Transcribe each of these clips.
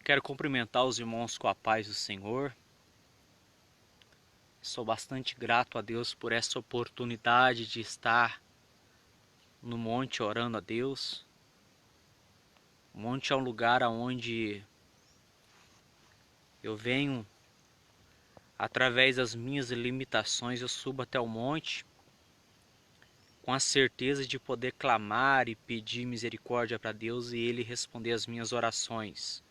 Quero cumprimentar os irmãos com a paz do Senhor. Sou bastante grato a Deus por essa oportunidade de estar no monte orando a Deus. O monte é um lugar onde eu venho, através das minhas limitações, eu subo até o monte com a certeza de poder clamar e pedir misericórdia para Deus e Ele responder as minhas orações.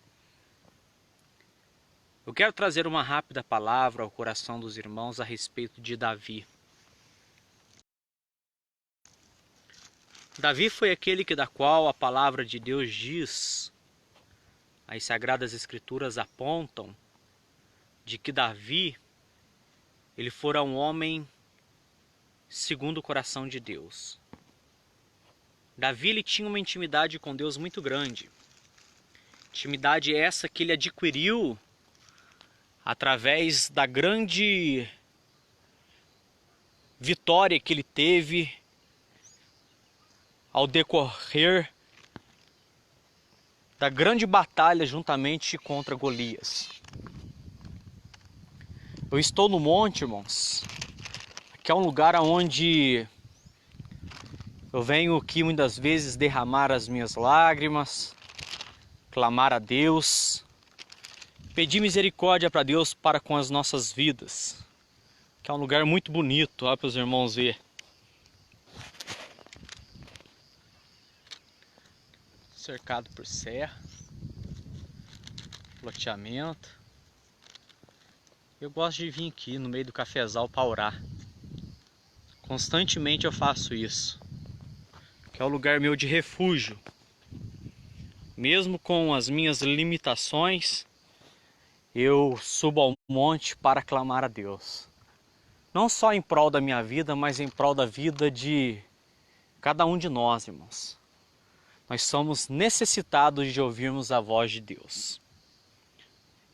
Eu quero trazer uma rápida palavra ao coração dos irmãos a respeito de Davi. Davi foi aquele da qual a palavra de Deus diz, as Sagradas Escrituras apontam, de que Davi, ele fora um homem segundo o coração de Deus. Davi, ele tinha uma intimidade com Deus muito grande. Intimidade essa que ele adquiriu através da grande vitória que ele teve ao decorrer da grande batalha juntamente contra Golias. Eu estou no monte, irmãos, que é um lugar onde eu venho aqui muitas vezes derramar as minhas lágrimas, clamar a Deus, pedir misericórdia para Deus para com as nossas vidas, que é um lugar muito bonito, ó, para os irmãos verem. Cercado por serra, loteamento. Eu gosto de vir aqui no meio do cafezal para orar. Constantemente eu faço isso, que é o lugar meu de refúgio. Mesmo com as minhas limitações, eu subo ao monte para clamar a Deus. Não só em prol da minha vida, mas em prol da vida de cada um de nós, irmãos. Nós somos necessitados de ouvirmos a voz de Deus.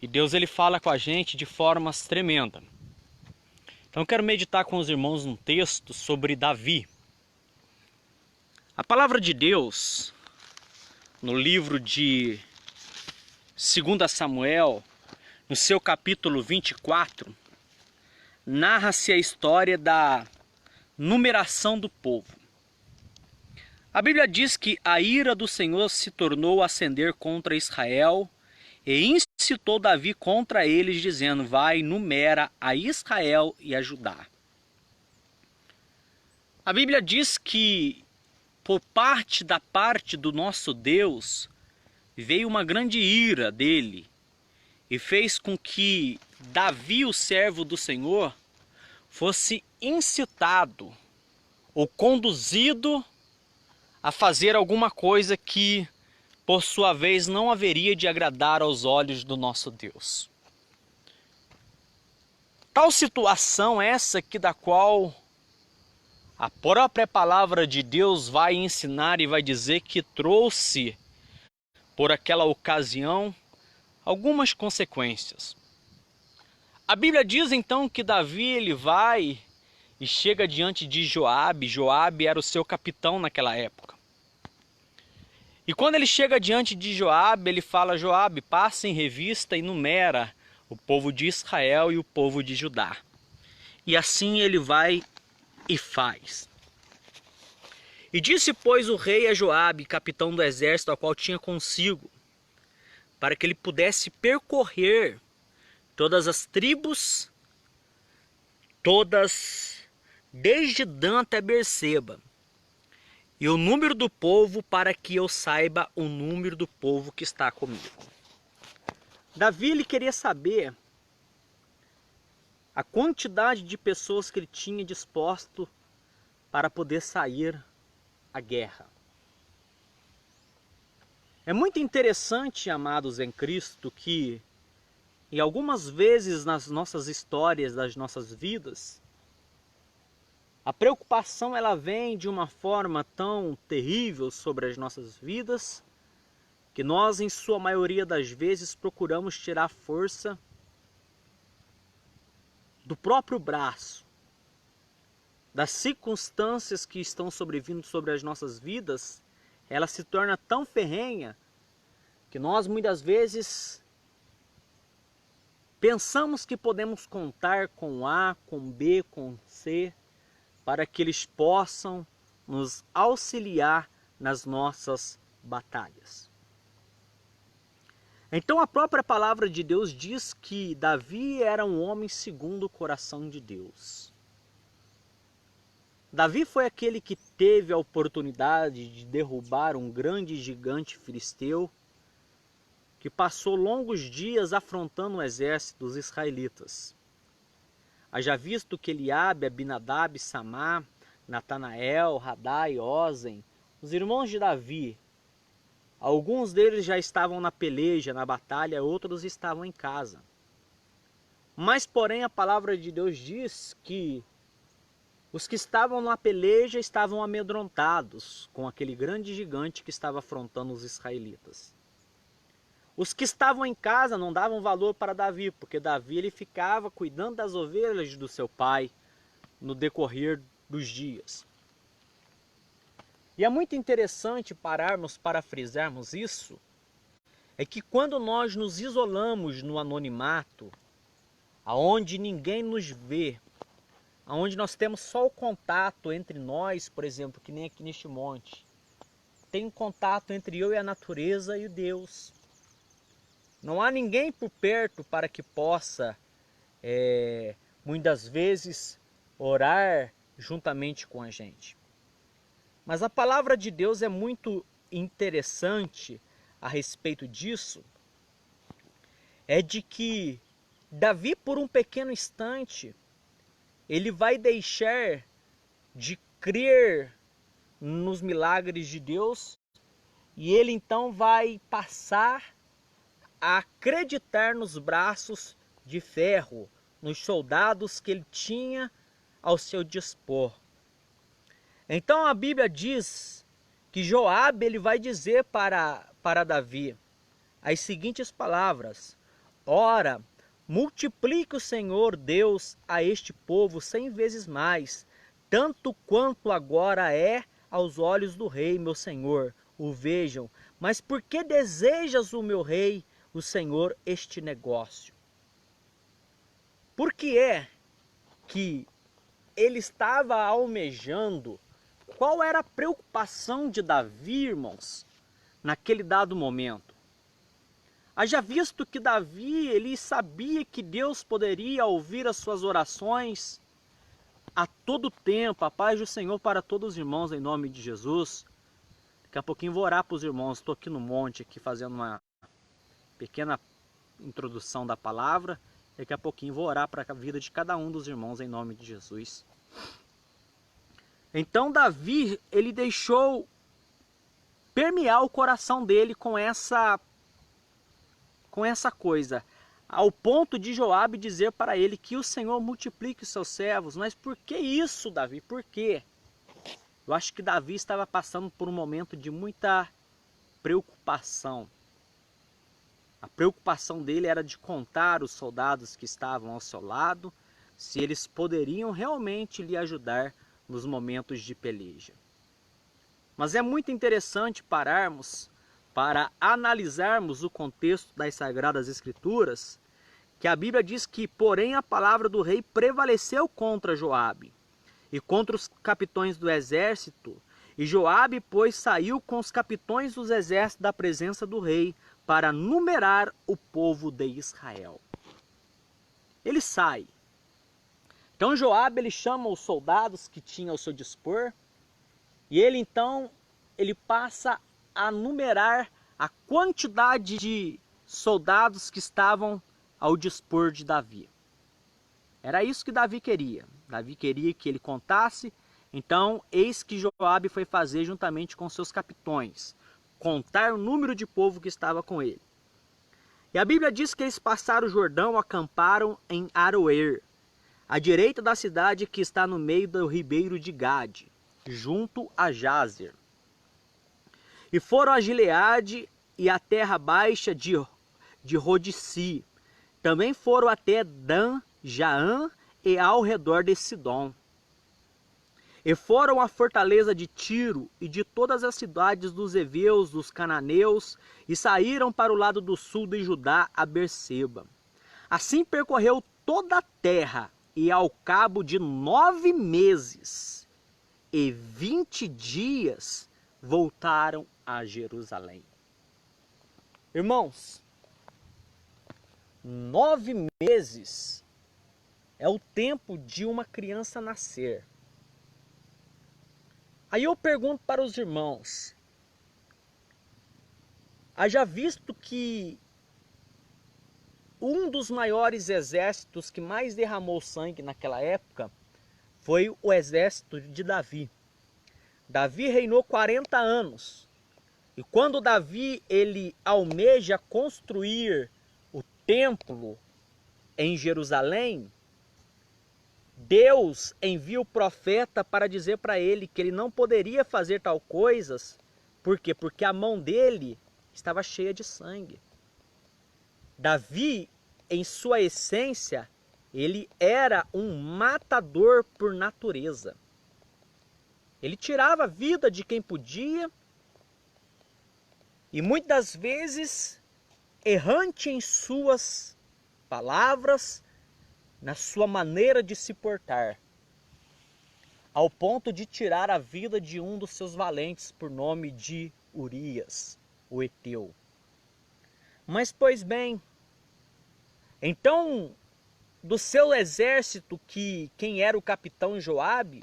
E Deus, ele fala com a gente de formas tremendas. Então eu quero meditar com os irmãos num texto sobre Davi. A palavra de Deus, no livro de 2 Samuel, no seu capítulo 24, narra-se a história da numeração do povo. A Bíblia diz que a ira do Senhor se tornou a acender contra Israel e incitou Davi contra eles, dizendo: vai, numera a Israel e a Judá. A Bíblia diz que por parte do nosso Deus veio uma grande ira dele e fez com que Davi, o servo do Senhor, fosse incitado ou conduzido a fazer alguma coisa que, por sua vez, não haveria de agradar aos olhos do nosso Deus. Tal situação essa que da qual a própria palavra de Deus vai ensinar e vai dizer que trouxe, por aquela ocasião, algumas consequências. A Bíblia diz então que Davi, ele vai e chega diante de Joabe. Joabe era o seu capitão naquela época. E quando ele chega diante de Joabe, ele fala: Joabe, passa em revista e numera o povo de Israel e o povo de Judá. E assim ele vai e faz. E disse, pois, o rei a Joabe, capitão do exército, ao qual tinha consigo, para que ele pudesse percorrer todas as tribos, todas, desde Dan até Berseba, e o número do povo, para que eu saiba o número do povo que está comigo. Davi, ele queria saber a quantidade de pessoas que ele tinha disposto para poder sair à guerra. É muito interessante, amados em Cristo, que em algumas vezes nas nossas histórias, das nossas vidas, a preocupação ela vem de uma forma tão terrível sobre as nossas vidas, que nós, em sua maioria das vezes, procuramos tirar força do próprio braço, das circunstâncias que estão sobrevindo sobre as nossas vidas. Ela se torna tão ferrenha que nós muitas vezes pensamos que podemos contar com A, com B, com C, para que eles possam nos auxiliar nas nossas batalhas. Então a própria palavra de Deus diz que Davi era um homem segundo o coração de Deus. Davi foi aquele que teve a oportunidade de derrubar um grande gigante filisteu, que passou longos dias afrontando o exército dos israelitas. Haja visto que Eliabe, Abinadab, Samá, Natanael, Radai, Ozen, os irmãos de Davi, alguns deles já estavam na peleja, na batalha, outros estavam em casa. Mas, porém, a palavra de Deus diz que os que estavam na peleja estavam amedrontados com aquele grande gigante que estava afrontando os israelitas. Os que estavam em casa não davam valor para Davi, porque Davi ele ficava cuidando das ovelhas do seu pai no decorrer dos dias. E é muito interessante pararmos para frisarmos isso, é que quando nós nos isolamos no anonimato, aonde ninguém nos vê, aonde nós temos só o contato entre nós, por exemplo, que nem aqui neste monte, tem um contato entre eu e a natureza e o Deus. Não há ninguém por perto para que possa, muitas vezes, orar juntamente com a gente. Mas a palavra de Deus é muito interessante a respeito disso, é de que Davi, por um pequeno instante, ele vai deixar de crer nos milagres de Deus e ele então vai passar a acreditar nos braços de ferro, nos soldados que ele tinha ao seu dispor. Então a Bíblia diz que Joabe ele vai dizer para Davi as seguintes palavras: ora, multiplique o Senhor Deus a este povo 100 vezes mais, tanto quanto agora é aos olhos do rei, meu senhor, o vejam. Mas por que desejas, o meu rei, o Senhor, este negócio? Por que é que ele estava almejando? Qual era a preocupação de Davi, irmãos, naquele dado momento? Haja visto que Davi, ele sabia que Deus poderia ouvir as suas orações a todo tempo. A paz do Senhor para todos os irmãos, em nome de Jesus. Daqui a pouquinho vou orar para os irmãos. Estou aqui no monte, aqui fazendo uma pequena introdução da palavra. Daqui a pouquinho vou orar para a vida de cada um dos irmãos, em nome de Jesus. Então Davi, ele deixou permear o coração dele com essa coisa, ao ponto de Joabe dizer para ele que o Senhor multiplique os seus servos. Mas por que isso, Davi? Por quê? Eu acho que Davi estava passando por um momento de muita preocupação. A preocupação dele era de contar os soldados que estavam ao seu lado, se eles poderiam realmente lhe ajudar nos momentos de peleja. Mas é muito interessante pararmos para analisarmos o contexto das Sagradas Escrituras, que a Bíblia diz que, porém, a palavra do rei prevaleceu contra Joabe e contra os capitões do exército, e Joabe, pois, saiu com os capitões dos exércitos da presença do rei para numerar o povo de Israel. Ele sai. Então Joabe, ele chama os soldados que tinha ao seu dispor, e ele então, ele passa a numerar a quantidade de soldados que estavam ao dispor de Davi. Era isso que Davi queria. Davi queria que ele contasse. Então, eis que Joabe foi fazer juntamente com seus capitões, contar o número de povo que estava com ele. E a Bíblia diz que eles passaram o Jordão, acamparam em Aroer, à direita da cidade que está no meio do ribeiro de Gade, junto a Jazer. E foram a Gileade e a terra baixa de Rodici. Também foram até Dan, Jaã e ao redor de Sidom. E foram à fortaleza de Tiro e de todas as cidades dos heveus, dos cananeus, e saíram para o lado do sul de Judá a Berseba. Assim percorreu toda a terra, e ao cabo de 9 meses e 20 dias voltaram a Jerusalém. Irmãos, 9 meses é o tempo de uma criança nascer. Aí eu pergunto para os irmãos, haja visto que um dos maiores exércitos que mais derramou sangue naquela época foi o exército de Davi. Davi reinou 40 anos. E quando Davi ele almeja construir o templo em Jerusalém, Deus envia o profeta para dizer para ele que ele não poderia fazer tal coisas. Por quê? Porque a mão dele estava cheia de sangue. Davi, em sua essência, ele era um matador por natureza. Ele tirava a vida de quem podia e muitas vezes, errante em suas palavras, na sua maneira de se portar, ao ponto de tirar a vida de um dos seus valentes por nome de Urias, o Heteu. Mas, pois bem, então, do seu exército, quem era o capitão Joabe,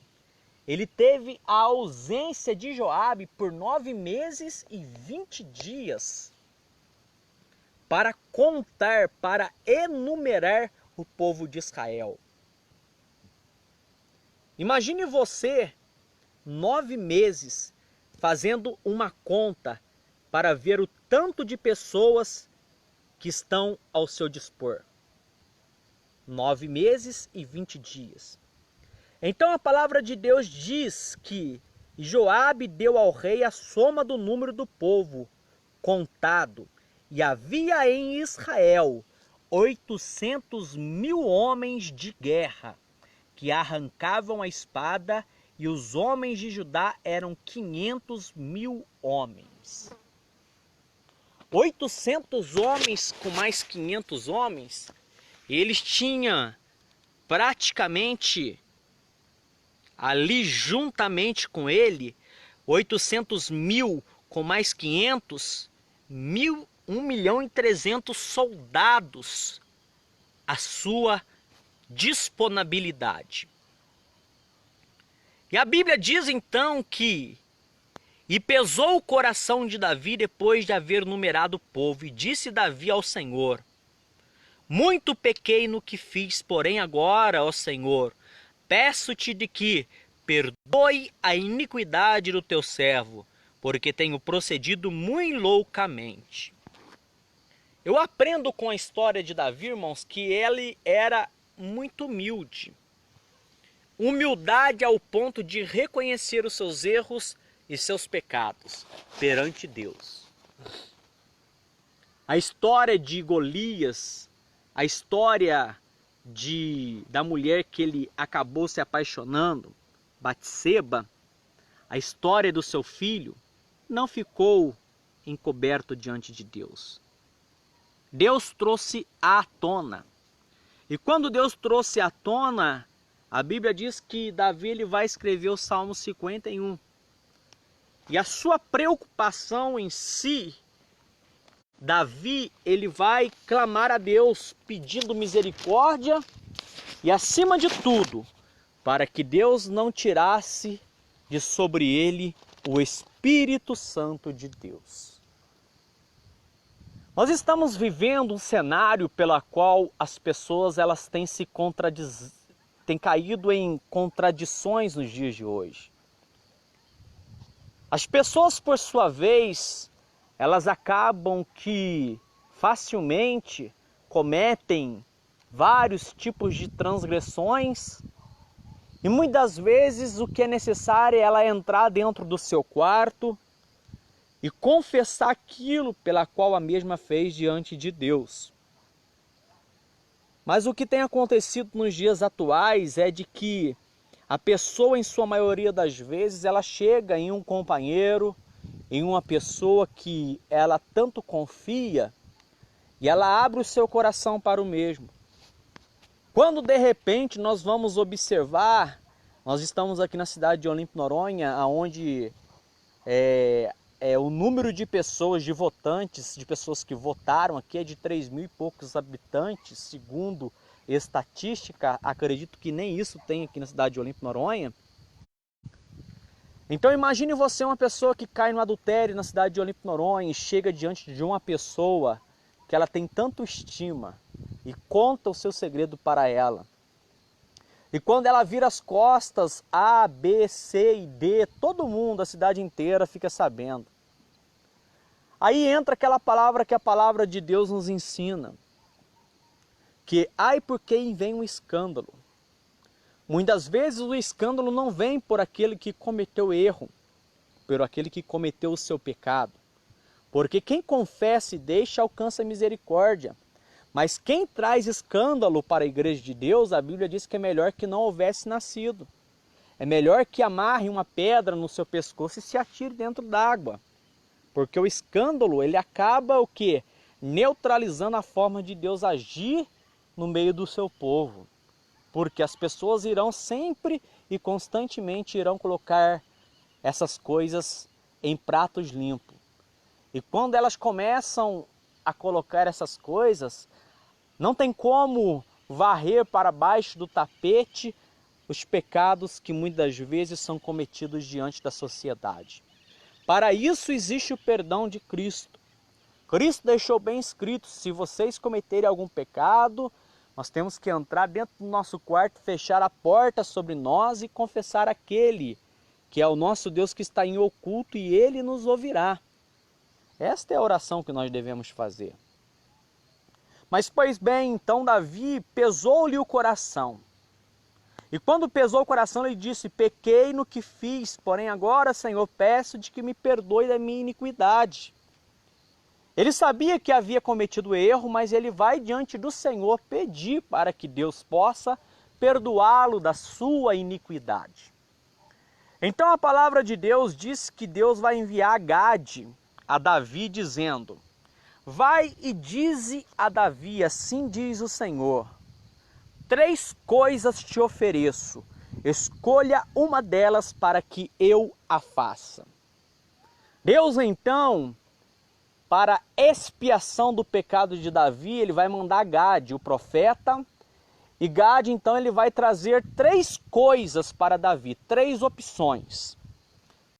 ele teve a ausência de Joabe por 9 meses e 20 dias para contar, para enumerar o povo de Israel. Imagine você 9 meses fazendo uma conta para ver o tanto de pessoas que estão ao seu dispor. 9 meses e 20 dias. Então a palavra de Deus diz que Joabe deu ao rei a soma do número do povo contado, e havia em Israel 800.000 homens de guerra que arrancavam a espada, e os homens de Judá eram 500.000 homens. 800 homens com mais 500 homens, eles tinham praticamente ali juntamente com ele 800.000 com mais 500, 1.300.000 soldados à sua disponibilidade. E a Bíblia diz então que e pesou o coração de Davi depois de haver numerado o povo, e disse Davi ao Senhor: muito pequei no que fiz, porém agora, ó Senhor, peço-te de que perdoe a iniquidade do teu servo, porque tenho procedido muito loucamente. Eu aprendo com a história de Davi, irmãos, que ele era muito humilde. Humildade ao ponto de reconhecer os seus erros e seus pecados perante Deus. A história de Golias, a história da mulher que ele acabou se apaixonando, Batseba, a história do seu filho, não ficou encoberto diante de Deus. Deus trouxe à tona. E quando Deus trouxe à tona, a Bíblia diz que Davi ele vai escrever o Salmo 51. E a sua preocupação em si, Davi ele vai clamar a Deus pedindo misericórdia e, acima de tudo, para que Deus não tirasse de sobre ele o Espírito Santo de Deus. Nós estamos vivendo um cenário pela qual as pessoas elas têm caído em contradições nos dias de hoje. As pessoas, por sua vez, elas acabam que facilmente cometem vários tipos de transgressões, e muitas vezes o que é necessário é ela entrar dentro do seu quarto e confessar aquilo pela qual a mesma fez diante de Deus. Mas o que tem acontecido nos dias atuais é de que a pessoa, em sua maioria das vezes, ela chega em um companheiro, em uma pessoa que ela tanto confia, e ela abre o seu coração para o mesmo. Quando de repente nós vamos observar, nós estamos aqui na cidade de Olimpo, Noronha, onde o número de pessoas, de votantes, de pessoas que votaram aqui é de 3.000 e poucos habitantes, segundo estatística. Acredito que nem isso tem aqui na cidade de Olimpo, Noronha. Então imagine você uma pessoa que cai no adultério na cidade de Olimpo, Noronha e chega diante de uma pessoa que ela tem tanto estima e conta o seu segredo para ela. E quando ela vira as costas, A, B, C e D, todo mundo, a cidade inteira fica sabendo. Aí entra aquela palavra que a palavra de Deus nos ensina, que ai por quem vem um escândalo. Muitas vezes o escândalo não vem por aquele que cometeu erro, por aquele que cometeu o seu pecado. Porque quem confessa e deixa alcança misericórdia. Mas quem traz escândalo para a igreja de Deus, a Bíblia diz que é melhor que não houvesse nascido. É melhor que amarre uma pedra no seu pescoço e se atire dentro d'água. Porque o escândalo, ele acaba o quê? Neutralizando a forma de Deus agir no meio do seu povo. Porque as pessoas irão sempre e constantemente irão colocar essas coisas em pratos limpos. E quando elas começam a colocar essas coisas, não tem como varrer para baixo do tapete os pecados que muitas vezes são cometidos diante da sociedade. Para isso existe o perdão de Cristo. Cristo deixou bem escrito: se vocês cometerem algum pecado, nós temos que entrar dentro do nosso quarto, fechar a porta sobre nós e confessar aquele que é o nosso Deus que está em oculto e Ele nos ouvirá. Esta é a oração que nós devemos fazer. Mas pois bem, então Davi pesou-lhe o coração. E quando pesou o coração, ele disse: pequei no que fiz, porém agora, Senhor, peço de que me perdoe da minha iniquidade. Ele sabia que havia cometido erro, mas ele vai diante do Senhor pedir para que Deus possa perdoá-lo da sua iniquidade. Então a palavra de Deus diz que Deus vai enviar Gade a Davi dizendo: vai e dize a Davi, assim diz o Senhor, 3 coisas te ofereço, escolha uma delas para que eu a faça. Deus então, para expiação do pecado de Davi, ele vai mandar Gade, o profeta, e Gade então ele vai trazer 3 coisas para Davi, 3 opções.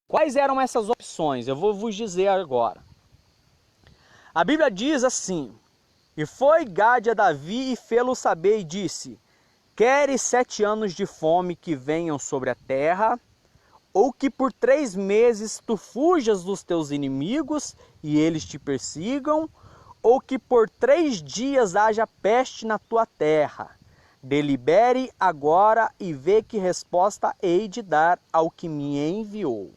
Quais eram essas opções? Eu vou vos dizer agora. A Bíblia diz assim: e foi Gade a Davi e fê-lo saber e disse: queres 7 anos de fome que venham sobre a terra, ou que por 3 meses tu fujas dos teus inimigos e eles te persigam, ou que por 3 dias haja peste na tua terra? Delibere agora e vê que resposta hei de dar ao que me enviou.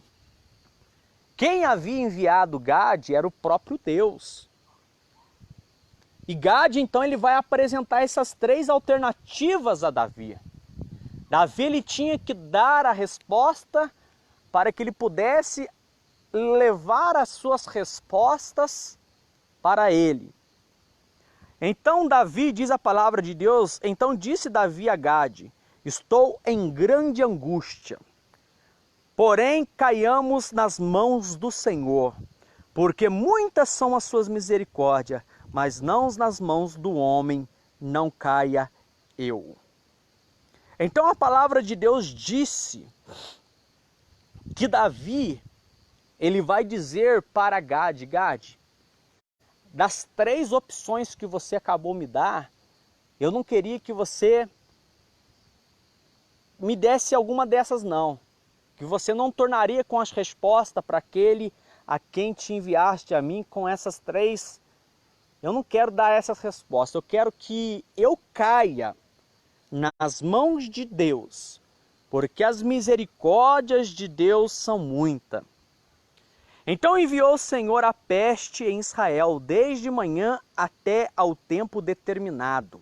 Quem havia enviado Gade era o próprio Deus. E Gade então ele vai apresentar essas 3 alternativas a Davi. Davi ele tinha que dar a resposta para que ele pudesse levar as suas respostas para ele. Então Davi, diz a palavra de Deus, então disse Davi a Gade: estou em grande angústia, porém caiamos nas mãos do Senhor, porque muitas são as suas misericórdias, mas não nas mãos do homem não caia eu. Então a palavra de Deus disse que Davi, ele vai dizer para Gade: Gade, das 3 opções que você acabou me dar, eu não queria que você me desse alguma dessas não. Que você não tornaria com as respostas para aquele a quem te enviaste a mim com essas 3. Eu não quero dar essas respostas, eu quero que eu caia nas mãos de Deus, porque as misericórdias de Deus são muitas. Então enviou o Senhor a peste em Israel, desde manhã até ao tempo determinado.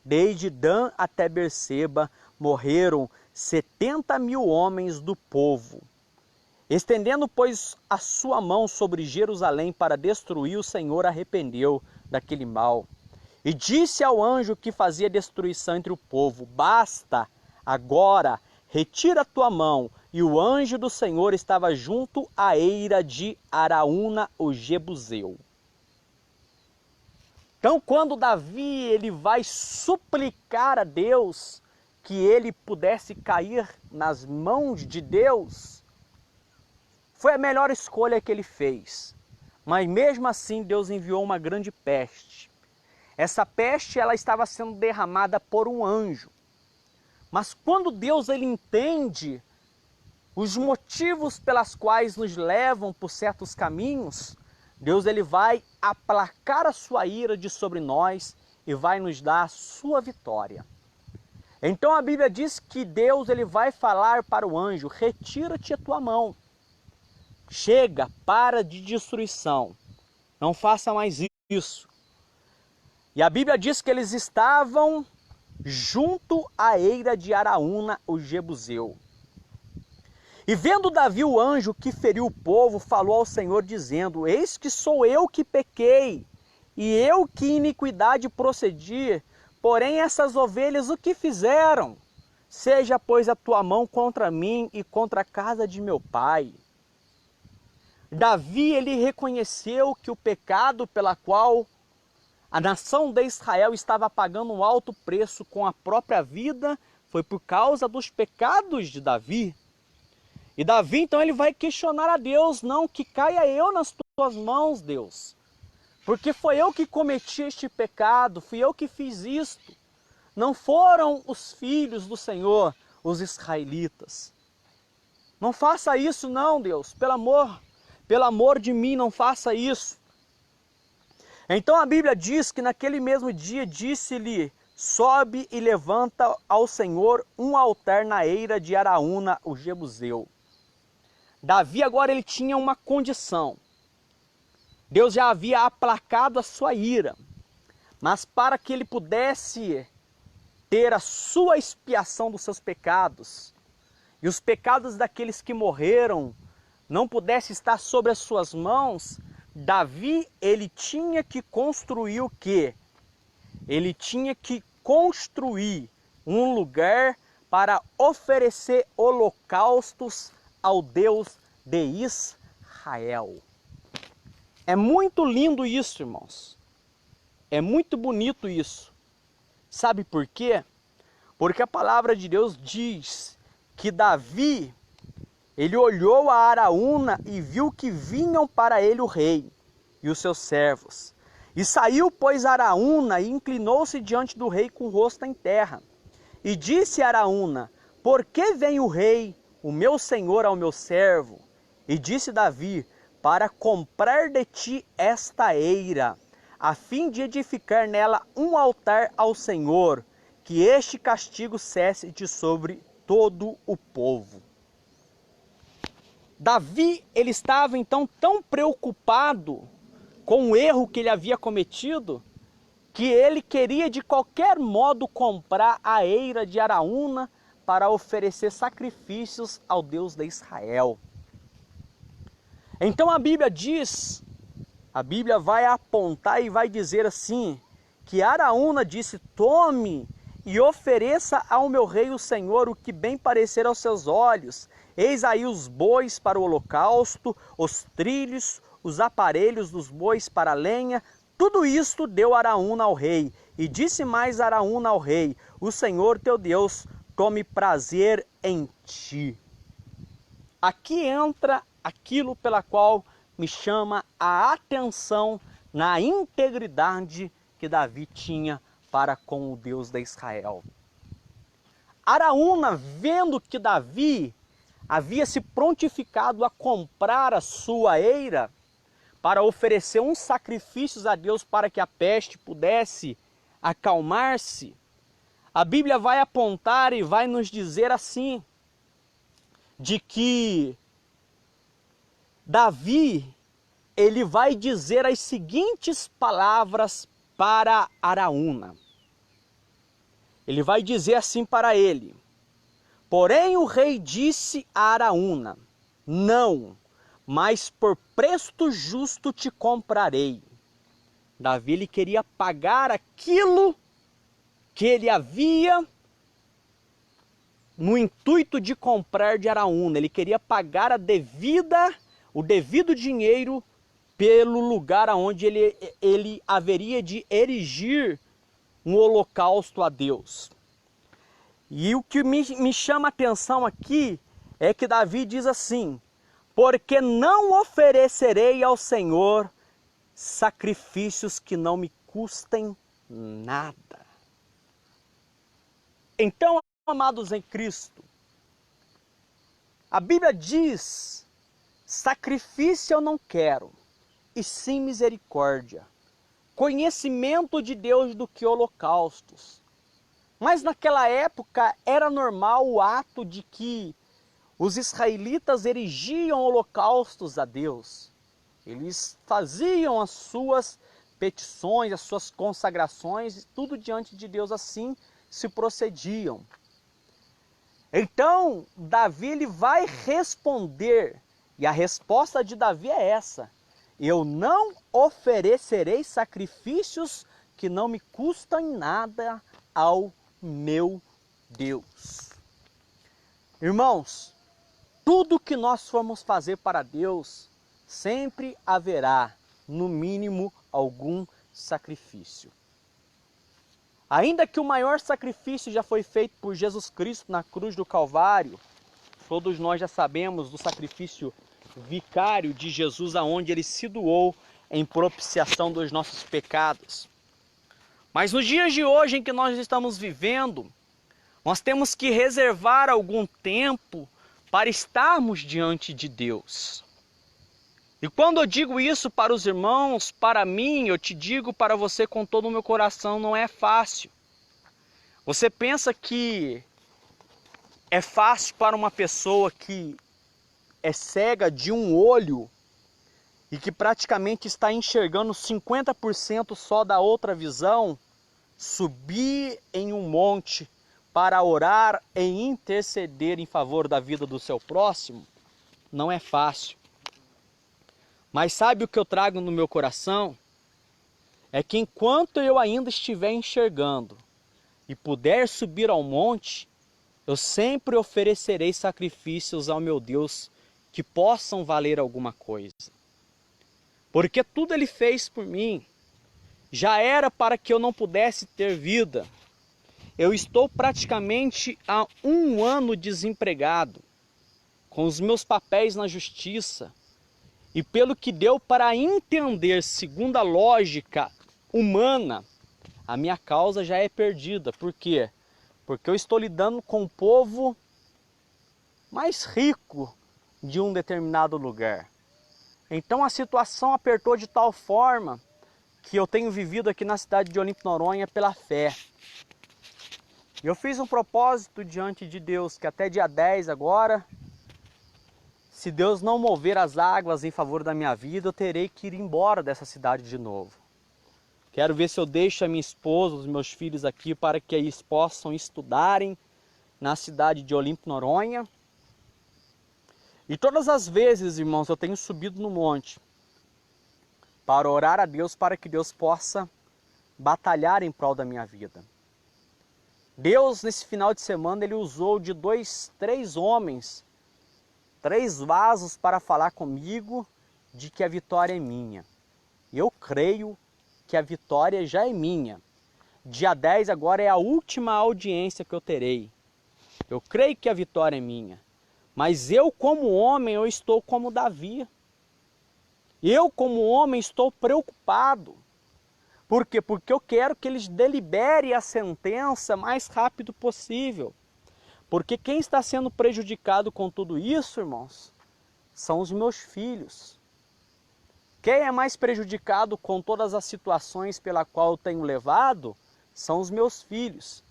Desde Dan até Berseba morreram 70.000 homens do povo. Estendendo, pois, a sua mão sobre Jerusalém para destruir, o Senhor arrependeu daquele mal. E disse ao anjo que fazia destruição entre o povo: basta, agora, retira a tua mão. E o anjo do Senhor estava junto à eira de Araúna, o Jebuseu. Então, quando Davi ele vai suplicar a Deus que ele pudesse cair nas mãos de Deus, foi a melhor escolha que ele fez. Mas mesmo assim, Deus enviou uma grande peste. Essa peste ela estava sendo derramada por um anjo. Mas quando Deus ele entende os motivos pelas quais nos levam por certos caminhos, Deus ele vai aplacar a sua ira de sobre nós e vai nos dar a sua vitória. Então a Bíblia diz que Deus ele vai falar para o anjo: retira-te a tua mão. Chega, para de destruição. Não faça mais isso. E a Bíblia diz que eles estavam junto à eira de Araúna, o Jebuseu. E vendo Davi o anjo que feriu o povo, falou ao Senhor, dizendo: eis que sou eu que pequei, e eu que iniquidade procedi, porém essas ovelhas o que fizeram? Seja, pois, a tua mão contra mim e contra a casa de meu pai. Davi, ele reconheceu que o pecado pela qual a nação de Israel estava pagando um alto preço com a própria vida foi por causa dos pecados de Davi. E Davi, então, ele vai questionar a Deus: não, que caia eu nas tuas mãos, Deus. Porque foi eu que cometi este pecado, fui eu que fiz isto. Não foram os filhos do Senhor, os israelitas. Não faça isso não, Deus, pelo amor de mim, não faça isso. Então a Bíblia diz que naquele mesmo dia disse-lhe: sobe e levanta ao Senhor um altar na eira de Araúna, o Jebuseu. Davi agora ele tinha uma condição. Deus já havia aplacado a sua ira, mas para que ele pudesse ter a sua expiação dos seus pecados, e os pecados daqueles que morreram não pudesse estar sobre as suas mãos, Davi ele tinha que construir o quê? Ele tinha que construir um lugar para oferecer holocaustos ao Deus de Israel. É muito lindo isso, irmãos. É muito bonito isso. Sabe por quê? Porque a palavra de Deus diz que Davi, ele olhou a Araúna e viu que vinham para ele o rei e os seus servos. E saiu, pois, Araúna e inclinou-se diante do rei com o rosto em terra. E disse Araúna: por que vem o rei, o meu senhor, ao meu servo? E disse Davi: para comprar de ti esta eira, a fim de edificar nela um altar ao Senhor, que este castigo cesse de sobre todo o povo. Davi, ele estava então tão preocupado com o erro que ele havia cometido, que ele queria de qualquer modo comprar a eira de Araúna para oferecer sacrifícios ao Deus de Israel. Então a Bíblia diz, a Bíblia vai apontar e vai dizer assim, que Araúna disse: tome e ofereça ao meu rei o Senhor o que bem parecer aos seus olhos. Eis aí os bois para o holocausto, os trilhos, os aparelhos dos bois para a lenha. Tudo isto deu Araúna ao rei. E disse mais Araúna ao rei: o Senhor teu Deus tome prazer em ti. Aqui entra aquilo pela qual me chama a atenção na integridade que Davi tinha para com o Deus de Israel. Araúna, vendo que Davi havia se prontificado a comprar a sua eira para oferecer uns sacrifícios a Deus para que a peste pudesse acalmar-se, a Bíblia vai apontar e vai nos dizer assim, de que Davi, ele vai dizer as seguintes palavras para Araúna. Ele vai dizer assim para ele: porém o rei disse a Araúna: não, mas por preço justo te comprarei. Davi ele queria pagar aquilo que ele havia no intuito de comprar de Araúna. Ele queria pagar o devido dinheiro pelo lugar aonde ele haveria de erigir um holocausto a Deus. E o que me chama a atenção aqui é que Davi diz assim: porque não oferecerei ao Senhor sacrifícios que não me custem nada. Então, amados em Cristo, a Bíblia diz: sacrifício eu não quero, e sim misericórdia, conhecimento de Deus do que holocaustos. Mas naquela época era normal o ato de que os israelitas erigiam holocaustos a Deus. Eles faziam as suas petições, as suas consagrações, tudo diante de Deus, assim se procediam. Então, Davi ele vai responder, e a resposta de Davi é essa: eu não oferecerei sacrifícios que não me custam nada ao meu Deus. Irmãos, tudo que nós formos fazer para Deus, sempre haverá, no mínimo, algum sacrifício. Ainda que o maior sacrifício já foi feito por Jesus Cristo na cruz do Calvário, todos nós já sabemos do sacrifício vicário de Jesus, aonde ele se doou em propiciação dos nossos pecados. Mas nos dias de hoje em que nós estamos vivendo, nós temos que reservar algum tempo para estarmos diante de Deus. E quando eu digo isso para os irmãos, para mim, eu te digo para você com todo o meu coração, não é fácil. Você pensa que é fácil para uma pessoa que é cega de um olho e que praticamente está enxergando 50% só da outra visão, subir em um monte para orar e interceder em favor da vida do seu próximo? Não é fácil. Mas sabe o que eu trago no meu coração? É que enquanto eu ainda estiver enxergando e puder subir ao monte, eu sempre oferecerei sacrifícios ao meu Deus que possam valer alguma coisa. Porque tudo ele fez por mim. Já era para que eu não pudesse ter vida. Eu estou praticamente há 1 ano desempregado, com os meus papéis na justiça. E pelo que deu para entender, segundo a lógica humana, a minha causa já é perdida. Por quê? Porque eu estou lidando com o povo mais rico de um determinado lugar. Então a situação apertou de tal forma que eu tenho vivido aqui na cidade de Olimpo Noronha pela fé. Eu fiz um propósito diante de Deus que até dia 10 agora, se Deus não mover as águas em favor da minha vida, eu terei que ir embora dessa cidade de novo. Quero ver se eu deixo a minha esposa, os meus filhos aqui para que eles possam estudarem na cidade de Olimpo Noronha. E todas as vezes, irmãos, eu tenho subido no monte para orar a Deus para que Deus possa batalhar em prol da minha vida. Deus, nesse final de semana, ele usou de 3 homens, 3 vasos para falar comigo de que a vitória é minha. Eu creio que a vitória já é minha. Dia 10 agora é a última audiência que eu terei. Eu creio que a vitória é minha. Mas eu como homem, eu estou como Davi. Eu como homem estou preocupado. Por quê? Porque eu quero que eles deliberem a sentença o mais rápido possível. Porque quem está sendo prejudicado com tudo isso, irmãos, são os meus filhos. Quem é mais prejudicado com todas as situações pela qual eu tenho levado, são os meus filhos.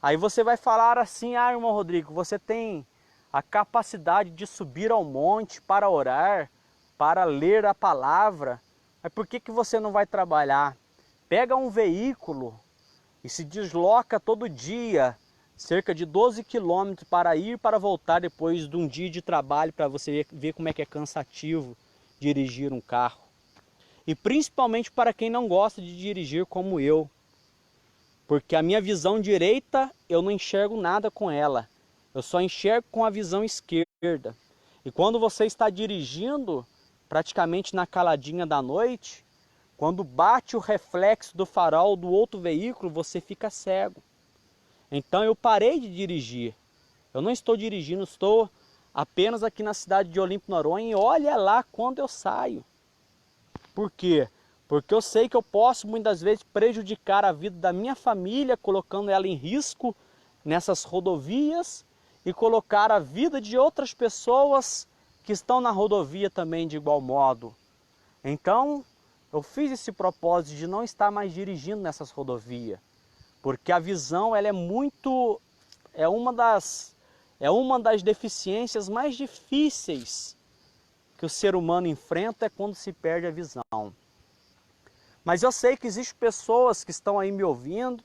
Aí você vai falar assim: ah, irmão Rodrigo, você tem a capacidade de subir ao monte para orar, para ler a palavra, mas por que você não vai trabalhar? Pega um veículo e se desloca todo dia, cerca de 12 quilômetros para ir e para voltar depois de um dia de trabalho, para você ver como é que é cansativo dirigir um carro. e principalmente para quem não gosta de dirigir como eu. Porque a minha visão direita, eu não enxergo nada com ela. Eu só enxergo com a visão esquerda. E quando você está dirigindo, praticamente na caladinha da noite, quando bate o reflexo do farol do outro veículo, você fica cego. Então eu parei de dirigir. Eu não estou dirigindo, estou apenas aqui na cidade de Olímpio, Noronha, e olha lá quando eu saio. Por quê? Porque eu sei que eu posso muitas vezes prejudicar a vida da minha família, colocando ela em risco nessas rodovias e colocar a vida de outras pessoas que estão na rodovia também de igual modo. Então, eu fiz esse propósito de não estar mais dirigindo nessas rodovias, porque a visão ela é uma das deficiências mais difíceis que o ser humano enfrenta é quando se perde a visão. Mas eu sei que existem pessoas que estão aí me ouvindo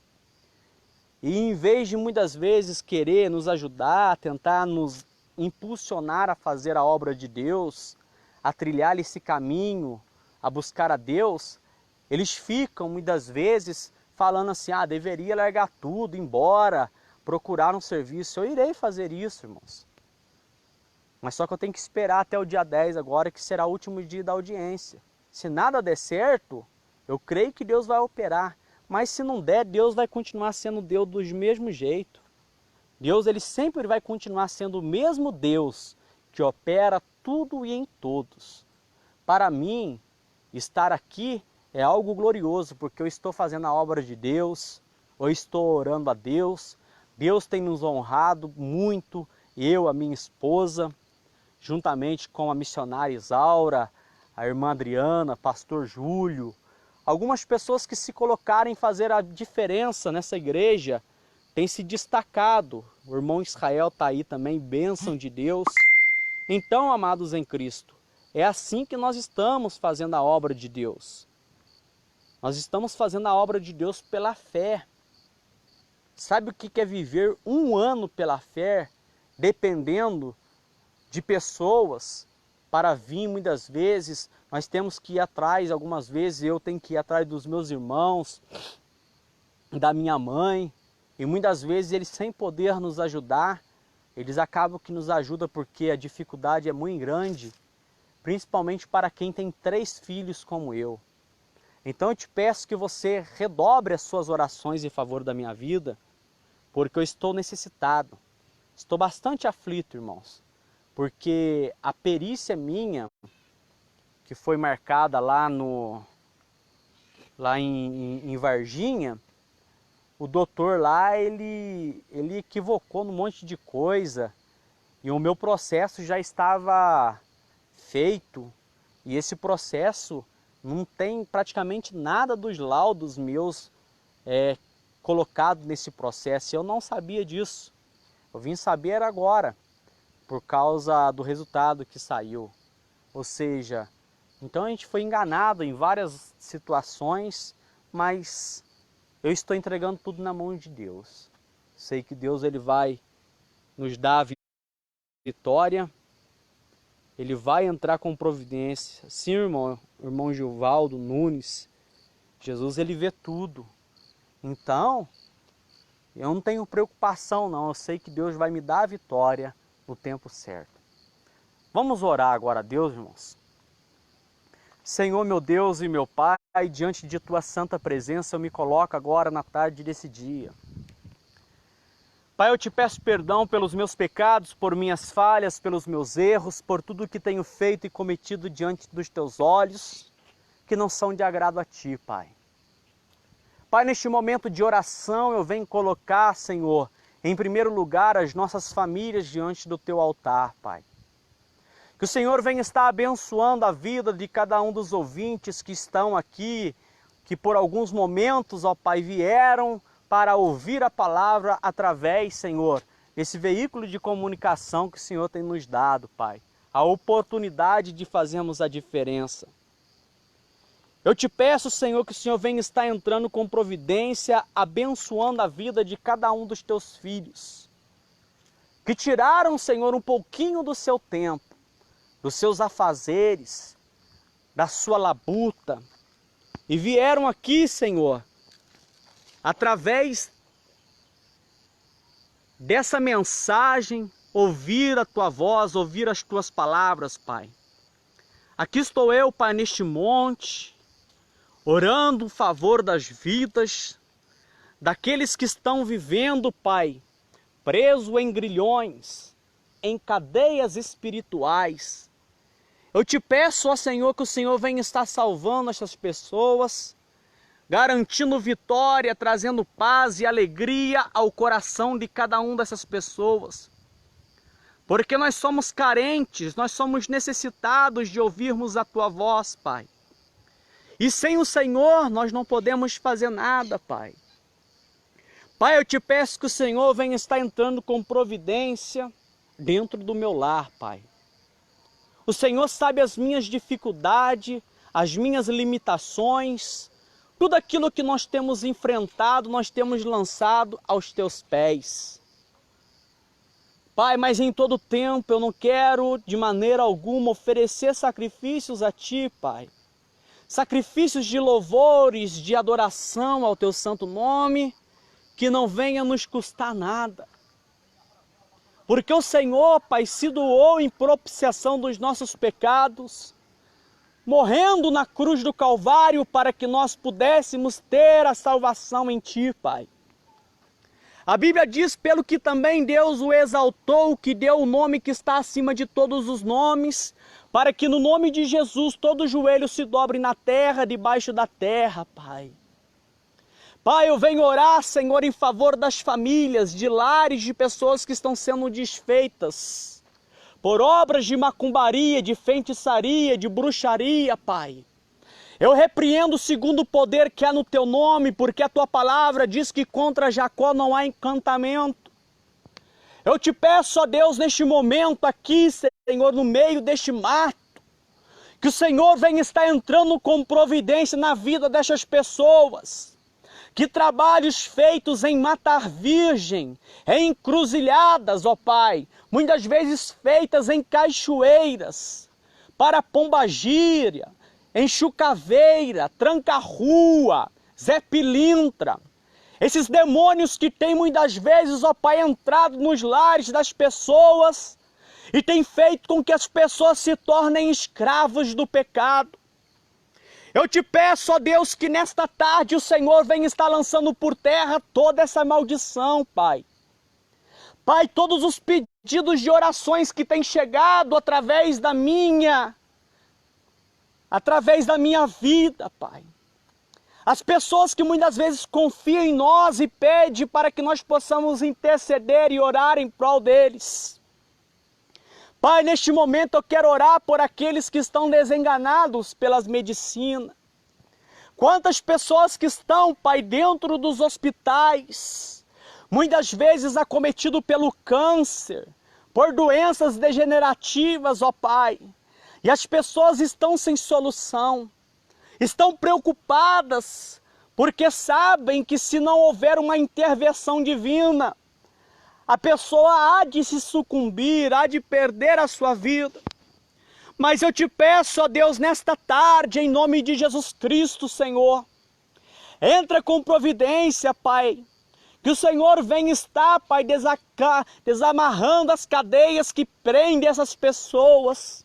e em vez de muitas vezes querer nos ajudar, tentar nos impulsionar a fazer a obra de Deus, a trilhar esse caminho, a buscar a Deus, eles ficam muitas vezes falando assim, deveria largar tudo, ir embora, procurar um serviço. Eu irei fazer isso, irmãos. Mas só que eu tenho que esperar até o dia 10 agora, que será o último dia da audiência. Se nada der certo, eu creio que Deus vai operar. Mas se não der, Deus vai continuar sendo Deus do mesmo jeito. Deus ele sempre vai continuar sendo o mesmo Deus que opera tudo e em todos. Para mim, estar aqui é algo glorioso, porque eu estou fazendo a obra de Deus, eu estou orando a Deus, Deus tem nos honrado muito, eu, a minha esposa, juntamente com a missionária Isaura, a irmã Adriana, pastor Júlio, algumas pessoas que se colocaram em fazer a diferença nessa igreja, têm se destacado. O irmão Israel está aí também, bênção de Deus. Então, amados em Cristo, é assim que nós estamos fazendo a obra de Deus. Nós estamos fazendo a obra de Deus pela fé. Sabe o que é viver um ano pela fé, dependendo de pessoas para vir muitas vezes? Nós temos que ir atrás, algumas vezes eu tenho que ir atrás dos meus irmãos, da minha mãe, e muitas vezes eles sem poder nos ajudar, eles acabam que nos ajudam porque a dificuldade é muito grande, principalmente para quem tem 3 filhos como eu. Então eu te peço que você redobre as suas orações em favor da minha vida, porque eu estou necessitado, estou bastante aflito, irmãos, porque a perícia minha, que foi marcada lá em Varginha, o doutor lá, ele equivocou num monte de coisa, e o meu processo já estava feito, e esse processo não tem praticamente nada dos laudos meus colocado nesse processo. Eu não sabia disso, eu vim saber agora, por causa do resultado que saiu. Ou seja, então a gente foi enganado em várias situações, mas eu estou entregando tudo na mão de Deus. Sei que Deus ele vai nos dar a vitória, ele vai entrar com providência. Sim, irmão Gilvaldo Nunes, Jesus ele vê tudo. Então, eu não tenho preocupação não, eu sei que Deus vai me dar a vitória no tempo certo. Vamos orar agora a Deus, irmãos. Senhor, meu Deus e meu Pai, diante de Tua santa presença, eu me coloco agora na tarde desse dia. Pai, eu te peço perdão pelos meus pecados, por minhas falhas, pelos meus erros, por tudo que tenho feito e cometido diante dos Teus olhos, que não são de agrado a Ti, Pai. Pai, neste momento de oração, eu venho colocar, Senhor, em primeiro lugar, as nossas famílias diante do Teu altar, Pai. Que o Senhor venha estar abençoando a vida de cada um dos ouvintes que estão aqui, que por alguns momentos, ó Pai, vieram para ouvir a palavra através, Senhor, desse veículo de comunicação que o Senhor tem nos dado, Pai. A oportunidade de fazermos a diferença. Eu te peço, Senhor, que o Senhor venha estar entrando com providência, abençoando a vida de cada um dos Teus filhos, que tiraram, Senhor, um pouquinho do seu tempo, dos seus afazeres, da sua labuta e vieram aqui, Senhor, através dessa mensagem, ouvir a tua voz, ouvir as tuas palavras, Pai. Aqui estou eu, Pai, neste monte, orando em favor das vidas daqueles que estão vivendo, Pai, preso em grilhões, em cadeias espirituais. Eu te peço, ó Senhor, que o Senhor venha estar salvando essas pessoas, garantindo vitória, trazendo paz e alegria ao coração de cada uma dessas pessoas. Porque nós somos carentes, nós somos necessitados de ouvirmos a tua voz, Pai. E sem o Senhor nós não podemos fazer nada, Pai. Pai, eu te peço que o Senhor venha estar entrando com providência dentro do meu lar, Pai. O Senhor sabe as minhas dificuldades, as minhas limitações, tudo aquilo que nós temos enfrentado, nós temos lançado aos teus pés. Pai, mas em todo tempo eu não quero de maneira alguma oferecer sacrifícios a Ti, Pai. Sacrifícios de louvores, de adoração ao Teu santo nome, que não venha nos custar nada. Porque o Senhor, Pai, se doou em propiciação dos nossos pecados, morrendo na cruz do Calvário para que nós pudéssemos ter a salvação em Ti, Pai. A Bíblia diz, pelo que também Deus o exaltou, que deu o nome que está acima de todos os nomes, para que no nome de Jesus todo joelho se dobre na terra, debaixo da terra, Pai. Pai, eu venho orar, Senhor, em favor das famílias, de lares, de pessoas que estão sendo desfeitas por obras de macumbaria, de feitiçaria, de bruxaria, Pai. Eu repreendo segundo o poder que há no Teu nome, porque a Tua palavra diz que contra Jacó não há encantamento. Eu te peço, ó Deus, neste momento aqui, Senhor, no meio deste mato, que o Senhor venha estar entrando com providência na vida destas pessoas. Que trabalhos feitos em matar virgem, em encruzilhadas, ó Pai, muitas vezes feitas em cachoeiras, para Pombagíria, em Chucaveira, Tranca-Rua, Zé Pilintra. Esses demônios que têm muitas vezes, ó Pai, entrado nos lares das pessoas e têm feito com que as pessoas se tornem escravos do pecado. Eu te peço, ó Deus, que nesta tarde o Senhor venha estar lançando por terra toda essa maldição, Pai. Pai, todos os pedidos de orações que têm chegado através da minha vida, Pai. As pessoas que muitas vezes confiam em nós e pedem para que nós possamos interceder e orar em prol deles. Pai, neste momento eu quero orar por aqueles que estão desenganados pelas medicinas. Quantas pessoas que estão, Pai, dentro dos hospitais, muitas vezes acometido pelo câncer, por doenças degenerativas, ó Pai. E as pessoas estão sem solução, estão preocupadas, porque sabem que se não houver uma intervenção divina, a pessoa há de se sucumbir, há de perder a sua vida. Mas eu te peço, ó Deus, nesta tarde, em nome de Jesus Cristo, Senhor, entra com providência, Pai, que o Senhor venha estar, Pai, desamarrando as cadeias que prendem essas pessoas,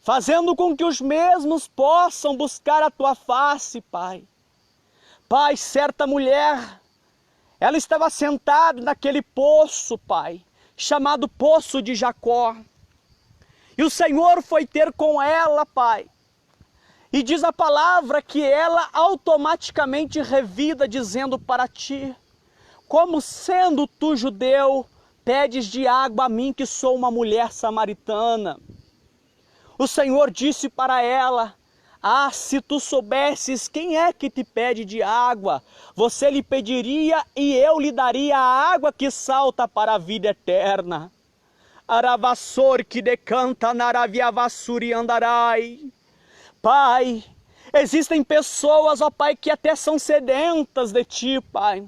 fazendo com que os mesmos possam buscar a Tua face, Pai. Pai, certa mulher, ela estava sentada naquele poço, Pai, chamado Poço de Jacó. E o Senhor foi ter com ela, Pai. E diz a palavra que ela automaticamente revida, dizendo para Ti: como sendo Tu judeu, pedes de água a mim que sou uma mulher samaritana? O Senhor disse para ela: ah, se tu soubesses quem é que te pede de água, você lhe pediria e eu lhe daria a água que salta para a vida eterna. Aravassor que decanta naraviavassuri andarai. Pai, existem pessoas, ó Pai, que até são sedentas de Ti, Pai,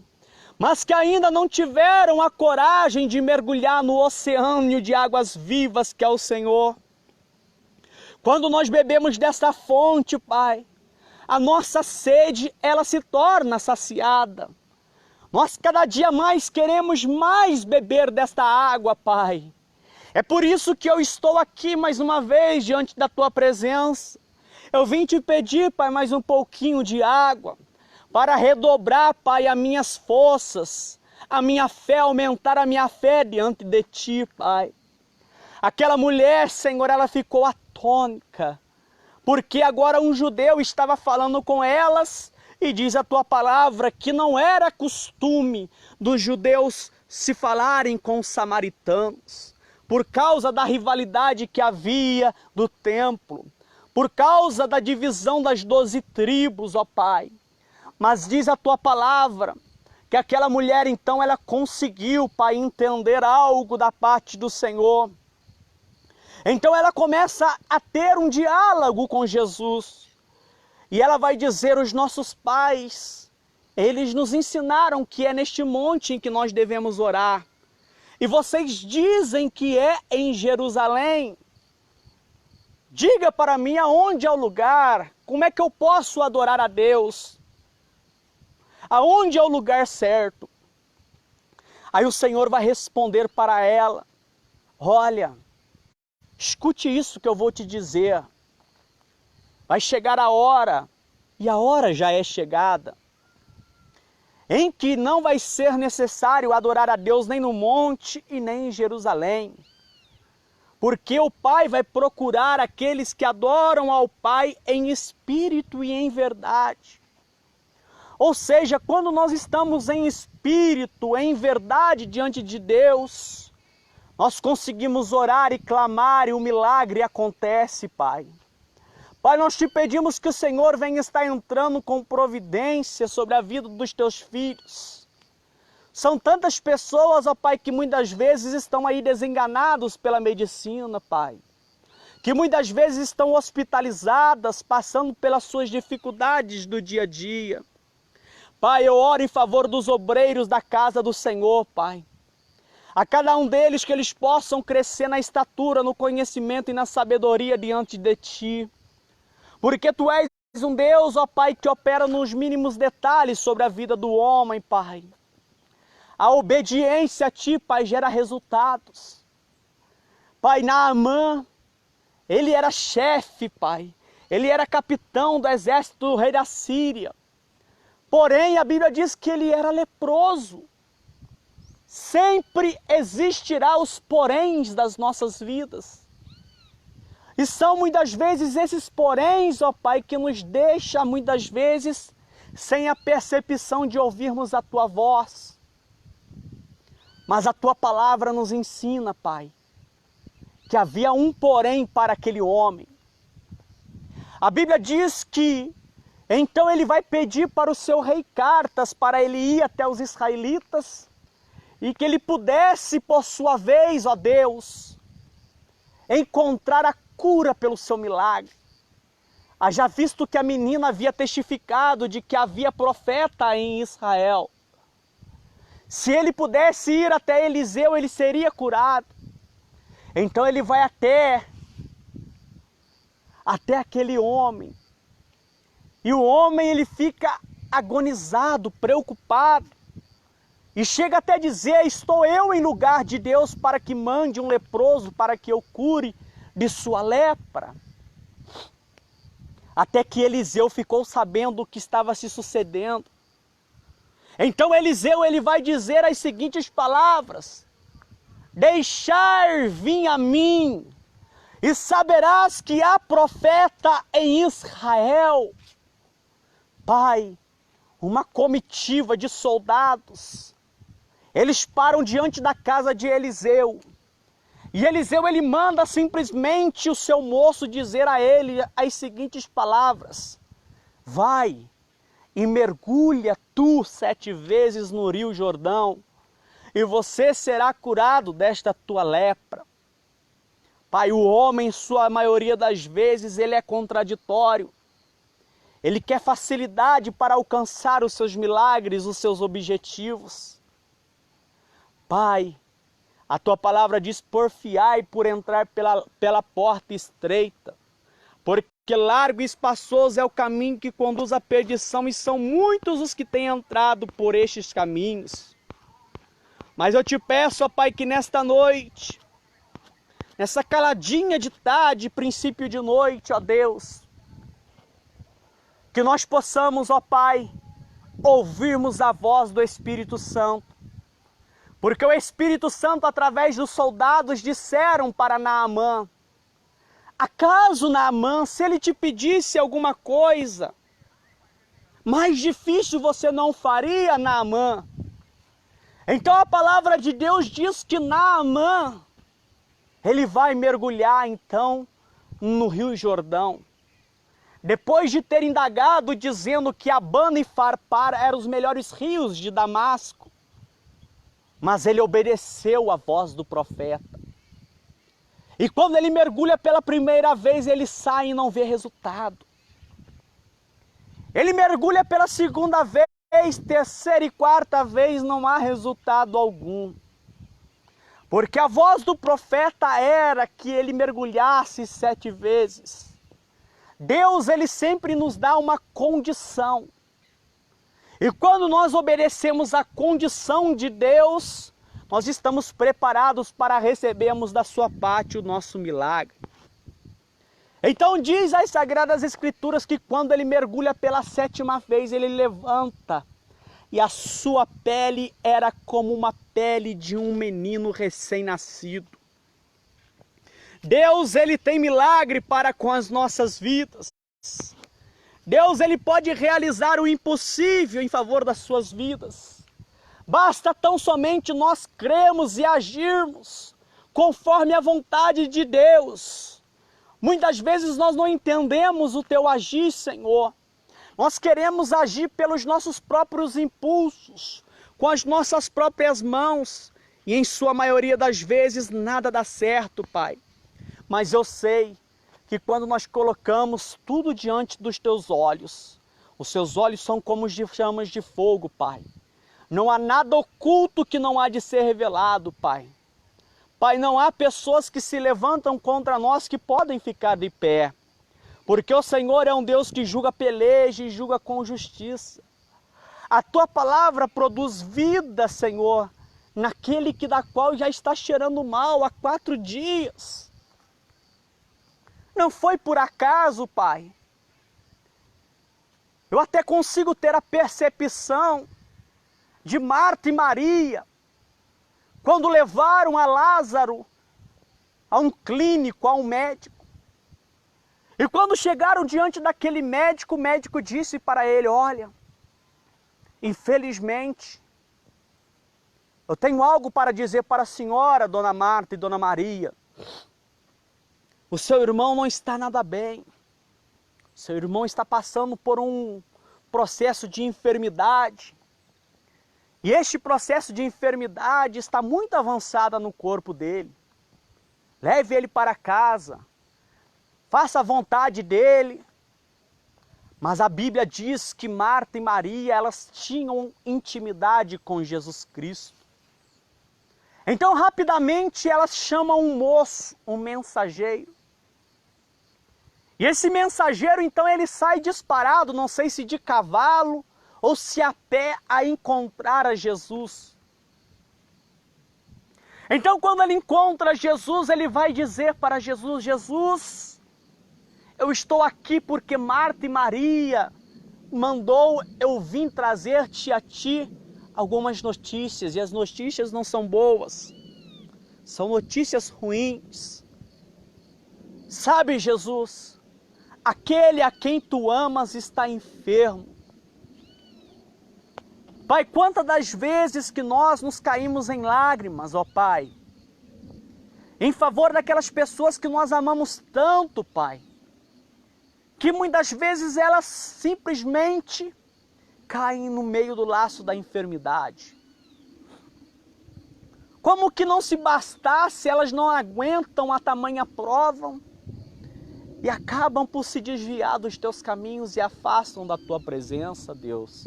mas que ainda não tiveram a coragem de mergulhar no oceano de águas vivas que é o Senhor. Quando nós bebemos desta fonte, Pai, a nossa sede, ela se torna saciada. Nós cada dia mais queremos mais beber desta água, Pai. É por isso que eu estou aqui mais uma vez diante da Tua presença. Eu vim te pedir, Pai, mais um pouquinho de água, para redobrar, Pai, as minhas forças, a minha fé, aumentar a minha fé diante de Ti, Pai. Aquela mulher, Senhor, ela ficou atônica, porque agora um judeu estava falando com elas, e diz a Tua palavra que não era costume dos judeus se falarem com os samaritanos, por causa da rivalidade que havia do templo, por causa da divisão das 12 tribos, ó Pai. Mas diz a Tua palavra que aquela mulher então ela conseguiu, Pai, entender algo da parte do Senhor. Então ela começa a ter um diálogo com Jesus. E ela vai dizer: os nossos pais, eles nos ensinaram que é neste monte em que nós devemos orar. E vocês dizem que é em Jerusalém. Diga para mim aonde é o lugar, como é que eu posso adorar a Deus? Aonde é o lugar certo? Aí o Senhor vai responder para ela: olha, escute isso que eu vou te dizer. Vai chegar a hora, e a hora já é chegada, em que não vai ser necessário adorar a Deus nem no monte e nem em Jerusalém. Porque o Pai vai procurar aqueles que adoram ao Pai em espírito e em verdade. Ou seja, quando nós estamos em espírito, em verdade diante de Deus, nós conseguimos orar e clamar e o milagre acontece, Pai. Pai, nós te pedimos que o Senhor venha estar entrando com providência sobre a vida dos teus filhos. São tantas pessoas, ó Pai, que muitas vezes estão aí desenganados pela medicina, Pai. Que muitas vezes estão hospitalizadas, passando pelas suas dificuldades do dia a dia. Pai, eu oro em favor dos obreiros da casa do Senhor, Pai. A cada um deles que eles possam crescer na estatura, no conhecimento e na sabedoria diante de Ti. Porque Tu és um Deus, ó Pai, que opera nos mínimos detalhes sobre a vida do homem, Pai. A obediência a Ti, Pai, gera resultados. Pai, Naamã, ele era chefe, Pai. Ele era capitão do exército do rei da Síria. Porém, a Bíblia diz que ele era leproso. Sempre existirá os poréns das nossas vidas. E são muitas vezes esses poréns, ó Pai, que nos deixa muitas vezes sem a percepção de ouvirmos a Tua voz. Mas a Tua palavra nos ensina, Pai, que havia um porém para aquele homem. A Bíblia diz que então ele vai pedir para o seu rei cartas para ele ir até os israelitas e que ele pudesse, por sua vez, ó Deus, encontrar a cura pelo seu milagre. Haja visto que a menina havia testificado de que havia profeta em Israel. Se ele pudesse ir até Eliseu, ele seria curado. Então ele vai até aquele homem. E o homem ele fica agonizado, preocupado. E chega até a dizer: estou eu em lugar de Deus para que mande um leproso para que eu cure de sua lepra. Até que Eliseu ficou sabendo o que estava se sucedendo. Então Eliseu ele vai dizer as seguintes palavras: deixar vir a mim, e saberás que há profeta em Israel. Pai, uma comitiva de soldados, eles param diante da casa de Eliseu. E Eliseu ele manda simplesmente o seu moço dizer a ele as seguintes palavras: vai e mergulha tu 7 vezes no rio Jordão, e você será curado desta tua lepra. Pai, o homem, sua maioria das vezes, ele é contraditório. Ele quer facilidade para alcançar os seus milagres, os seus objetivos. Pai, a Tua palavra diz: porfiai por entrar pela porta estreita, porque largo e espaçoso é o caminho que conduz à perdição, e são muitos os que têm entrado por estes caminhos. Mas eu te peço, ó Pai, que nesta noite, nessa caladinha de tarde, princípio de noite, ó Deus, que nós possamos, ó Pai, ouvirmos a voz do Espírito Santo. Porque o Espírito Santo, através dos soldados, disseram para Naamã: acaso, Naamã, se ele te pedisse alguma coisa mais difícil, você não faria, Naamã? Então a palavra de Deus diz que Naamã, ele vai mergulhar então no Rio Jordão. Depois de ter indagado dizendo que Abana e Farpar eram os melhores rios de Damasco, mas ele obedeceu à voz do profeta. E quando ele mergulha pela primeira vez, ele sai e não vê resultado. Ele mergulha pela segunda vez, terceira e quarta vez, não há resultado algum. Porque a voz do profeta era que ele mergulhasse 7 vezes. Deus, ele sempre nos dá uma condição. E quando nós obedecemos a condição de Deus, nós estamos preparados para recebermos da sua parte o nosso milagre. Então diz as Sagradas Escrituras que quando ele mergulha pela 7ª vez, ele levanta. E a sua pele era como uma pele de um menino recém-nascido. Deus, ele tem milagre para com as nossas vidas. Deus, ele pode realizar o impossível em favor das suas vidas. Basta tão somente nós crermos e agirmos conforme a vontade de Deus. Muitas vezes nós não entendemos o teu agir, Senhor. Nós queremos agir pelos nossos próprios impulsos, com as nossas próprias mãos, e em sua maioria das vezes nada dá certo, Pai. Mas eu sei que quando nós colocamos tudo diante dos teus olhos, os seus olhos são como chamas de fogo, Pai. Não há nada oculto que não há de ser revelado, Pai. Pai, não há pessoas que se levantam contra nós que podem ficar de pé. Porque o Senhor é um Deus que julga peleja e julga com justiça. A tua palavra produz vida, Senhor, naquele que da qual já está cheirando mal há 4 dias. Não foi por acaso, Pai. Eu até consigo ter a percepção de Marta e Maria, quando levaram a Lázaro a um clínico, a um médico. E quando chegaram diante daquele médico, o médico disse para ele: olha, infelizmente, eu tenho algo para dizer para a senhora, Dona Marta e Dona Maria. O seu irmão não está nada bem. Seu irmão está passando por um processo de enfermidade. E este processo de enfermidade está muito avançado no corpo dele. Leve ele para casa. Faça a vontade dele. Mas a Bíblia diz que Marta e Maria, elas tinham intimidade com Jesus Cristo. Então, rapidamente, elas chamam um moço, um mensageiro. E esse mensageiro, então, ele sai disparado, não sei se de cavalo ou se a pé, a encontrar a Jesus. Então, quando ele encontra Jesus, ele vai dizer para Jesus: Jesus, eu estou aqui porque Marta e Maria mandou eu vim trazer-te a ti algumas notícias, e as notícias não são boas, são notícias ruins. Sabe, Jesus, aquele a quem tu amas está enfermo. Pai, quantas das vezes que nós nos caímos em lágrimas, ó Pai, em favor daquelas pessoas que nós amamos tanto, Pai, que muitas vezes elas simplesmente caem no meio do laço da enfermidade. Como que não se bastasse, elas não aguentam a tamanha prova e acabam por se desviar dos teus caminhos e afastam da tua presença, Deus.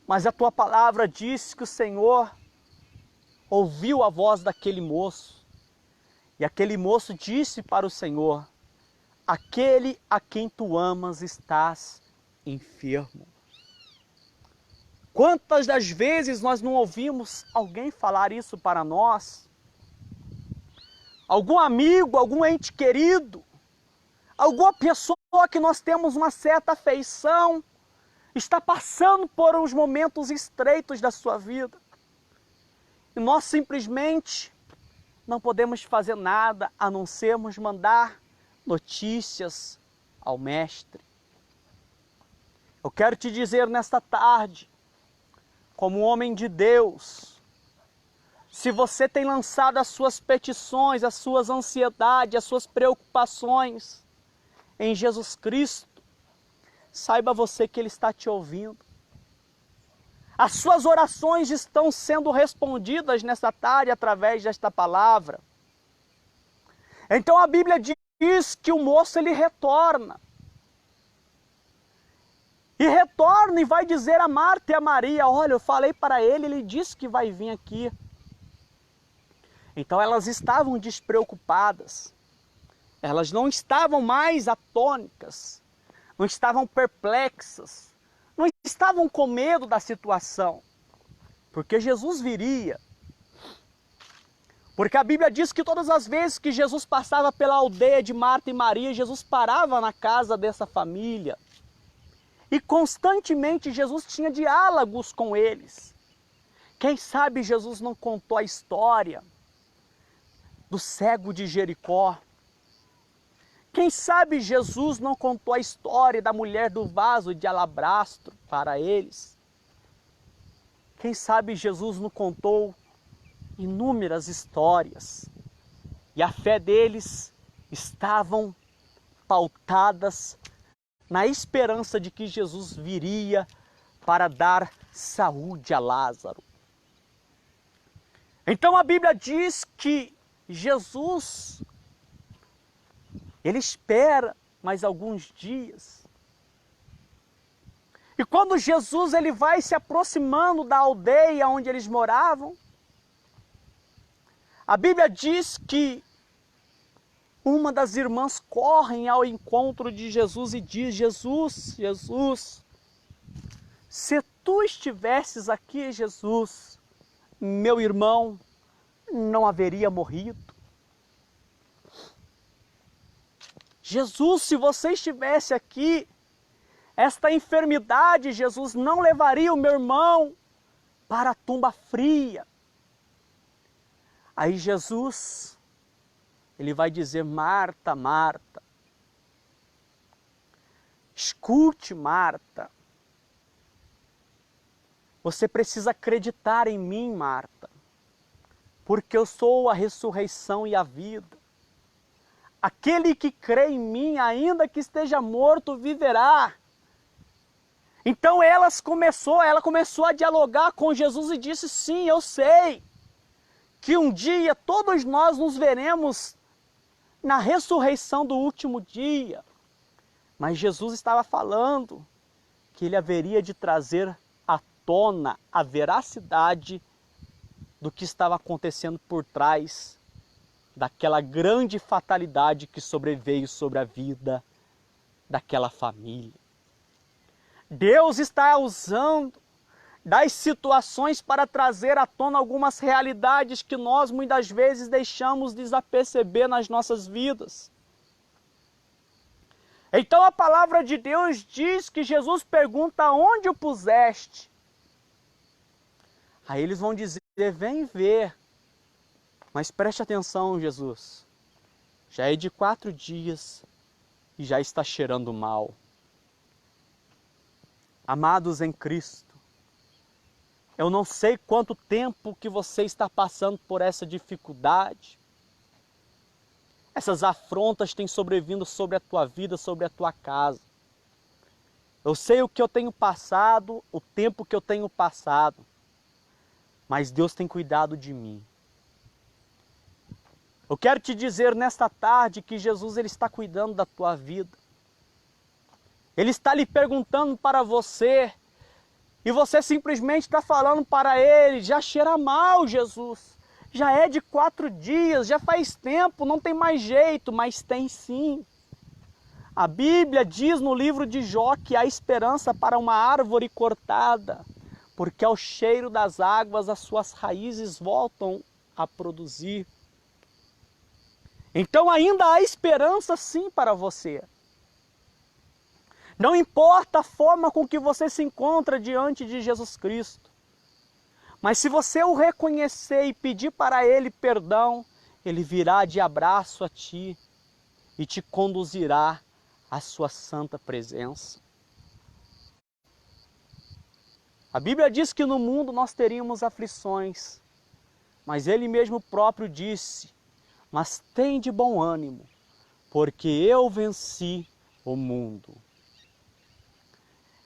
Mas a tua palavra diz que o Senhor ouviu a voz daquele moço. E aquele moço disse para o Senhor: aquele a quem tu amas estás enfermo. Quantas das vezes nós não ouvimos alguém falar isso para nós? Algum amigo, algum ente querido, alguma pessoa que nós temos uma certa afeição, está passando por uns momentos estreitos da sua vida. E nós simplesmente não podemos fazer nada a não sermos mandar notícias ao Mestre. Eu quero te dizer nesta tarde, como homem de Deus, se você tem lançado as suas petições, as suas ansiedades, as suas preocupações em Jesus Cristo, saiba você que Ele está te ouvindo. As suas orações estão sendo respondidas nesta tarde através desta palavra. Então a Bíblia diz que o moço ele retorna. E retorna e vai dizer a Marta e a Maria, olha, eu falei para ele disse que vai vir aqui. Então elas estavam despreocupadas. Elas não estavam mais atônicas, não estavam perplexas, não estavam com medo da situação, porque Jesus viria. Porque a Bíblia diz que todas as vezes que Jesus passava pela aldeia de Marta e Maria, Jesus parava na casa dessa família. E constantemente Jesus tinha diálogos com eles. Quem sabe Jesus não contou a história do cego de Jericó? Quem sabe Jesus não contou a história da mulher do vaso de alabastro para eles? Quem sabe Jesus não contou inúmeras histórias? E a fé deles estavam pautadas na esperança de que Jesus viria para dar saúde a Lázaro. Então a Bíblia diz que Jesus, ele espera mais alguns dias. E quando Jesus ele vai se aproximando da aldeia onde eles moravam, a Bíblia diz que uma das irmãs corre ao encontro de Jesus e diz, Jesus, se tu estivesses aqui, Jesus, meu irmão não haveria morrido. Jesus, se você estivesse aqui, esta enfermidade, Jesus, não levaria o meu irmão para a tumba fria. Aí Jesus, ele vai dizer, Marta, Marta, escute, Marta, você precisa acreditar em mim, Marta, porque eu sou a ressurreição e a vida. Aquele que crê em mim, ainda que esteja morto, viverá. Então ela começou a dialogar com Jesus e disse, sim, eu sei que um dia todos nós nos veremos na ressurreição do último dia. Mas Jesus estava falando que ele haveria de trazer à tona a veracidade do que estava acontecendo por trás daquela grande fatalidade que sobreveio sobre a vida daquela família. Deus está usando das situações para trazer à tona algumas realidades que nós muitas vezes deixamos desaperceber nas nossas vidas. Então a palavra de Deus diz que Jesus pergunta, onde o puseste? Aí eles vão dizer, vem ver. Mas preste atenção, Jesus, já é de 4 dias e já está cheirando mal. Amados em Cristo, eu não sei quanto tempo que você está passando por essa dificuldade. Essas afrontas têm sobrevindo sobre a tua vida, sobre a tua casa. Eu sei o que eu tenho passado, o tempo que eu tenho passado, mas Deus tem cuidado de mim. Eu quero te dizer nesta tarde que Jesus ele está cuidando da tua vida. Ele está lhe perguntando para você, e você simplesmente está falando para ele, já cheira mal, Jesus. Já é de 4 dias, já faz tempo, não tem mais jeito, mas tem sim. A Bíblia diz no livro de Jó que há esperança para uma árvore cortada, porque ao cheiro das águas as suas raízes voltam a produzir. Então ainda há esperança sim para você. Não importa a forma com que você se encontra diante de Jesus Cristo, mas se você o reconhecer e pedir para Ele perdão, Ele virá de abraço a ti e te conduzirá à sua santa presença. A Bíblia diz que no mundo nós teríamos aflições, mas Ele mesmo próprio disse: mas tem de bom ânimo, porque eu venci o mundo.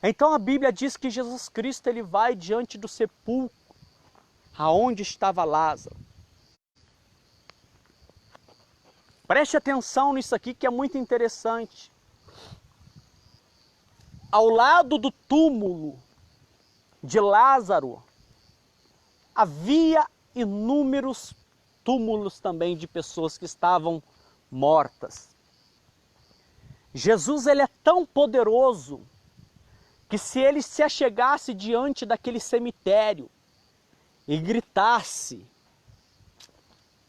Então a Bíblia diz que Jesus Cristo ele vai diante do sepulcro, aonde estava Lázaro. Preste atenção nisso aqui que é muito interessante. Ao lado do túmulo de Lázaro, havia inúmeros túmulos também de pessoas que estavam mortas. Jesus ele é tão poderoso que se ele se achegasse diante daquele cemitério e gritasse: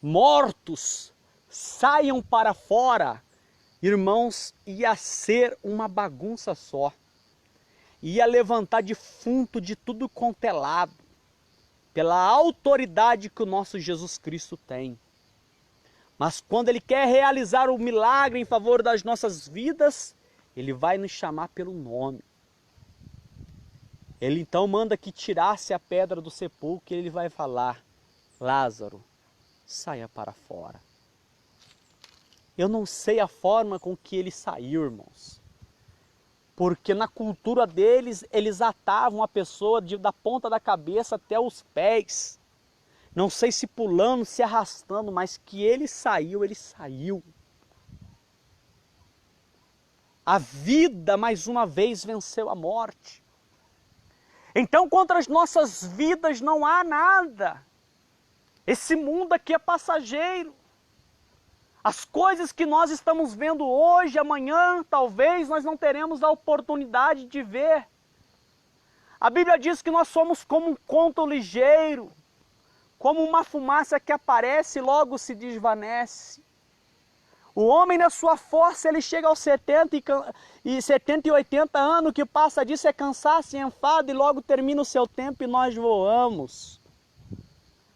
mortos, saiam para fora, irmãos, ia ser uma bagunça só. Ia levantar defunto de tudo quanto é lado, pela autoridade que o nosso Jesus Cristo tem. Mas quando Ele quer realizar o milagre em favor das nossas vidas, Ele vai nos chamar pelo nome. Ele então manda que tirasse a pedra do sepulcro e Ele vai falar: Lázaro, saia para fora. Eu não sei a forma com que ele saiu, irmãos. Porque na cultura deles, eles atavam a pessoa da ponta da cabeça até os pés. Não sei se pulando, se arrastando, mas que ele saiu, ele saiu. A vida, mais uma vez, venceu a morte. Então, contra as nossas vidas não há nada. Esse mundo aqui é passageiro. As coisas que nós estamos vendo hoje, amanhã, talvez nós não teremos a oportunidade de ver. A Bíblia diz que nós somos como um conto ligeiro, como uma fumaça que aparece e logo se desvanece. O homem na sua força, ele chega aos 70 e 80 anos, o que passa disso é cansaço e enfado e logo termina o seu tempo e nós voamos.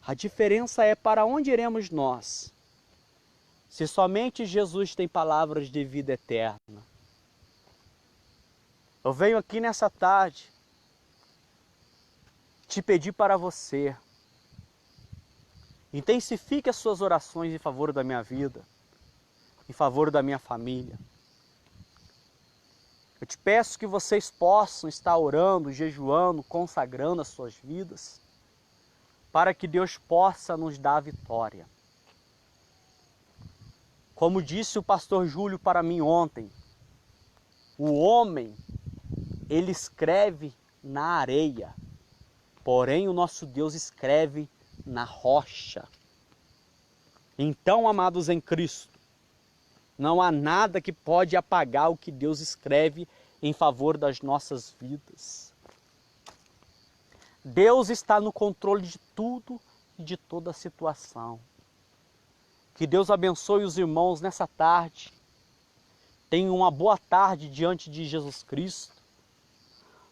A diferença é para onde iremos nós. Se somente Jesus tem palavras de vida eterna. Eu venho aqui nessa tarde te pedir para você, intensifique as suas orações em favor da minha vida, em favor da minha família. Eu te peço que vocês possam estar orando, jejuando, consagrando as suas vidas, para que Deus possa nos dar a vitória. Como disse o pastor Júlio para mim ontem, o homem, ele escreve na areia, porém o nosso Deus escreve na rocha. Então, amados em Cristo, não há nada que pode apagar o que Deus escreve em favor das nossas vidas. Deus está no controle de tudo e de toda a situação. Que Deus abençoe os irmãos nessa tarde. Tenham uma boa tarde diante de Jesus Cristo.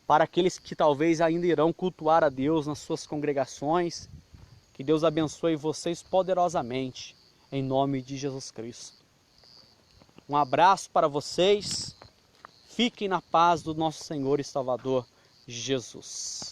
Para aqueles que talvez ainda irão cultuar a Deus nas suas congregações, que Deus abençoe vocês poderosamente, em nome de Jesus Cristo. Um abraço para vocês. Fiquem na paz do nosso Senhor e Salvador Jesus.